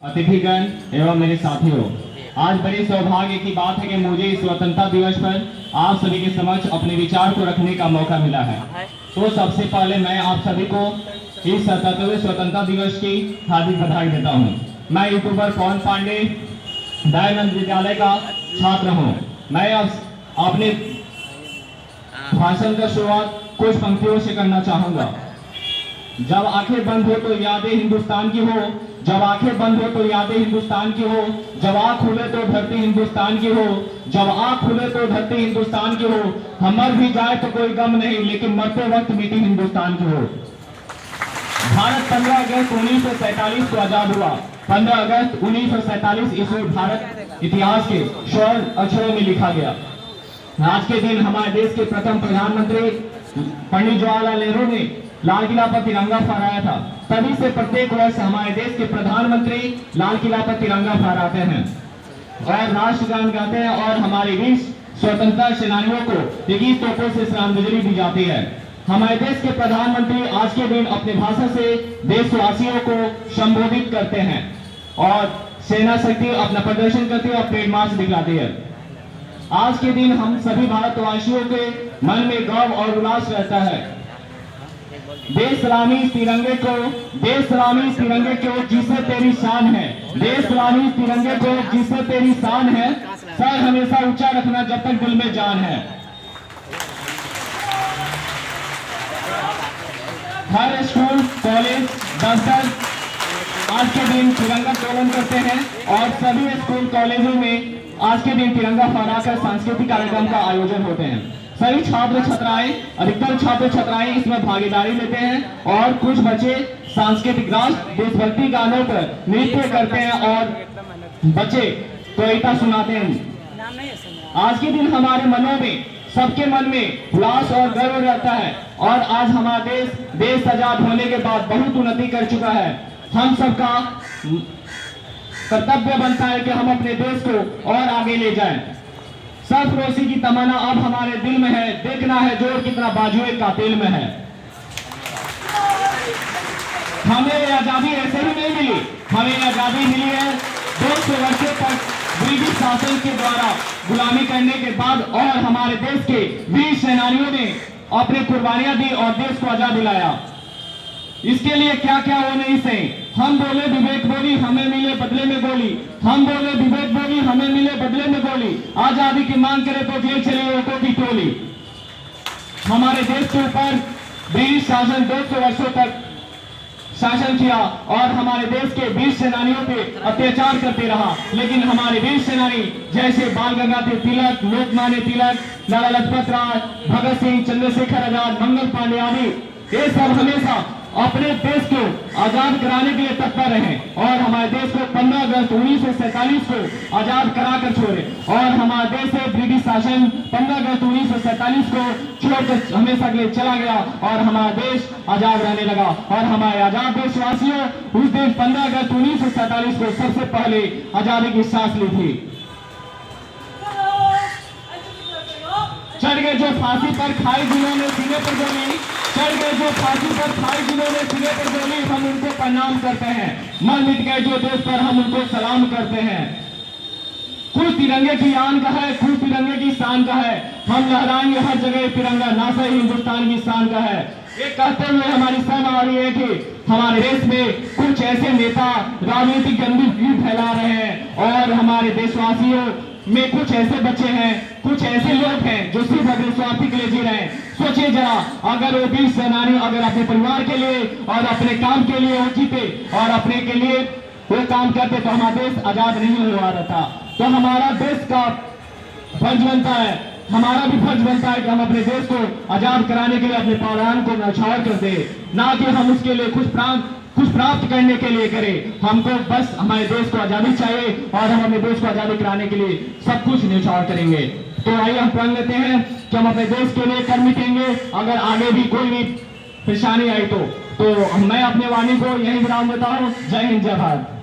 अतिथिगण एवं मेरे साथियों, आज बड़े सौभाग्य की बात है कि मुझे इस स्वतंत्रता दिवस पर आप सभी के समक्ष अपने विचार को रखने का मौका मिला है। तो सबसे पहले मैं आप सभी को इस 77वें स्वतंत्रता दिवस की हार्दिक बधाई देता हूं। मैं यूट्यूबर पवन पांडे दयानंद विद्यालय का छात्र हूं। मैं अपने भाषण का शुरुआत कुछ पंक्तियों से करना चाहूंगा। जब आंखें बंद हो तो यादें हिंदुस्तान की हो, जब आंखें बंद हो तो यादें हिंदुस्तान की हो, जब आंख खुले तो धरती हिंदुस्तान की हो, जब आंख खुले तो धरती हिंदुस्तान की हो। हम मर भी जाए तो कोई गम नहीं, लेकिन मरते वक्त मिट्टी हिंदुस्तान की हो। भारत 15 अगस्त 1947 को आजाद हुआ। 15 अगस्त 1947 ईस्वी भारत इतिहास के स्वर्ण अक्षरों में लिखा गया। आज के दिन हमारे देश के प्रथम प्रधानमंत्री पंडित जवाहरलाल नेहरू ने लाल किला पर तिरंगा फहराया था। तभी से प्रत्येक वर्ष हमारे देश के प्रधानमंत्री लाल किला पर तिरंगा फहराते हैं और राष्ट्रगान गाते हैं और हमारे वीर स्वतंत्रता सेनानियों को 21 तोपों से श्रद्धांजलि दी जाती है। हमारे देश के प्रधानमंत्री आज के दिन अपने भाषण से देशवासियों को संबोधित करते हैं और सेना शक्ति अपना प्रदर्शन करती है और परेड मार्च दिखलाती है। आज के दिन हम सभी भारतवासियों के मन में गौरव और उल्लास रहता है। देश सलामी तिरंगे को, देश सलामी तिरंगे को जिससे तेरी शान है, देश सलामी तिरंगे को जिससे तेरी शान है, सर हमेशा ऊंचा रखना जब तक दिल में जान है। हर स्कूल कॉलेज दफ्तर आज के दिन तिरंगा तोलन करते हैं और सभी स्कूल कॉलेजों में आज के दिन तिरंगा फहराकर सांस्कृतिक कार्यक्रम का आयोजन होते हैं। सभी छात्र छात्राएं, अधिकतर छात्र छात्राएं इसमें भागीदारी लेते हैं और कुछ बच्चे सांस्कृतिक राष्ट्र देशभक्ति गानों पर नृत्य करते हैं और बच्चे कविता सुनाते हैं। आज के दिन हमारे मनों में, सबके मन में उल्लास और गर्व रहता है और आज हमारा देश आजाद होने के बाद बहुत उन्नति कर चुका है। हम सबका कर्तव्य बनता है कि हम अपने देश को और आगे ले जाएं। सरफरोशी की तमन्ना अब हमारे दिल में है, देखना है जोर कितना बाजुए कातिल में है। हमें आजादी ऐसे ही नहीं मिली, हमें आजादी मिली है 200 वर्षों तक ब्रिटिश शासन के द्वारा गुलामी करने के बाद और हमारे देश के वीर सेनानियों ने अपनी कुर्बानियां दी और देश को आजाद दिलाया। इसके लिए क्या क्या वो नहीं सही। हम बोले विवेक बोली, हमें मिले बदले में गोली। हम बोले विवेक बोली, हमें मिले बदले में गोली। आजादी की मांग करे तो जेल चले औरतों की टोली। हमारे देश के ऊपर ब्रिटिश शासन 200 वर्षों तक शासन किया और हमारे देश के वीर सेनानियों पे अत्याचार करते रहा, लेकिन हमारे वीर सेनानी जैसे बाल गंगाधर तिलक, लोकमान्य तिलक, लाला लाजपत राय, भगत सिंह, चंद्रशेखर आजाद, मंगल पांडे आदि, ये सब हमेशा अपने देश को आजाद कराने के लिए तत्पर रहे और हमारे देश को 15 अगस्त 1947 को आजाद कराकर छोड़े और हमारा देश से ब्रिटिश शासन 15 अगस्त 1947 को छोड़कर हमेशा के लिए चला गया और हमारा देश आजाद रहने लगा। और हमारे आजाद देशवासियों उस दिन 15 अगस्त 1947 को सबसे पहले आजादी की सांस ली थी। चढ़ गए जो फांसी पर खाई जिन्होंने सीने पर गोली, चढ़ गए जो फांसी पर खाई जिन्होंने सीने पर गोली, हम उनको प्रणाम करते हैं। मर मिट गए जो देश पर, हम उनको सलाम करते हैं। खुद तिरंगे की आन का है, खुद तिरंगे की शान का है, हम लहराएंगे हर जगह तिरंगा, नासा ही हिंदुस्तान की शान का है। ये कहते हुए हमारी शर्म आ रही है कि हमारे देश में कुछ ऐसे नेता राजनीतिक गंदगी फैला रहे हैं और हमारे देशवासियों में कुछ ऐसे बच्चे हैं, कुछ ऐसे लोग हैं जो सिर्फ अपने स्वार्थी के लिए जी रहे हैं। सोचिए जरा, अगर वो वीर सेनानी अगर अपने परिवार के लिए और अपने काम के लिए वो जीते और अपने के लिए वो काम करते तो हमारा देश आजाद नहीं हुआ रहता। तो हमारा देश का फर्ज बनता है, हमारा भी फर्ज बनता है कि हम अपने देश को आजाद कराने के लिए अपने प्राण को न्यौछावर कर दे, ना कि हम उसके लिए कुछ प्राप्त करने के लिए करें। हमको बस हमारे देश को आजादी चाहिए और हम अपने देश को आजादी कराने के लिए सब कुछ न्यौछावर करेंगे। तो आइए हम प्रण लेते हैं कि हम अपने देश के लिए कर मिटेंगे। अगर आगे भी कोई भी परेशानी आई तो मैं अपने वाणी को यही विराम देता हूँ। जय हिंद, जय भारत।